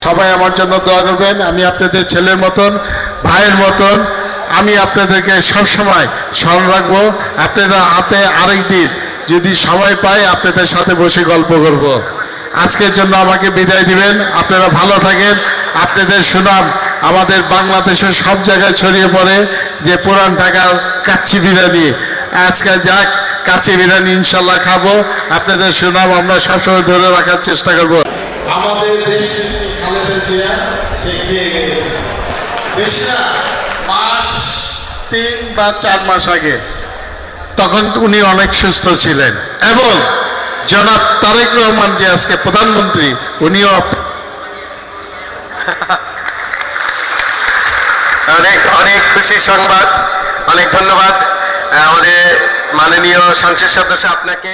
সবাই আমার জন্য দোয়া করবেন। আমি আপনাদের ছেলের মতন, ভাইয়ের মতন, আমি আপনাদেরকে সবসময় স্মরণ রাখবো। আপনারা হাতে আরেক দিন যদি সময় পাই আপনাদের সাথে বসে গল্প করব। আজকের জন্য আমাকে বিদায় দিবেন। আপনারা ভালো থাকেন। আপনাদের সুনাম আমাদের বাংলাদেশের সব জায়গায় ছড়িয়ে পড়ে যে পুরান ঢাকার কাচ্চি বিরিয়ানি। আজকে যাক, কাচ্চি বিরিয়ানি ইনশাল্লাহ খাবো। আপনাদের সুনাম আমরা সবসময় ধরে রাখার চেষ্টা করব। আমাদের দেশটি খালেদা জিয়া সে খেয়ে গেছে বেশি না, মাস 3 বা 4 মাস আগে। তখন উনি অনেক সুস্থ ছিলেন এবং জনাব তারেক রহমান যে আজকে প্রধানমন্ত্রী, উনিও অনেক অনেক খুশির সংবাদ। অনেক ধন্যবাদ আমাদের মাননীয় সংসদ সদস্য আপনাকে।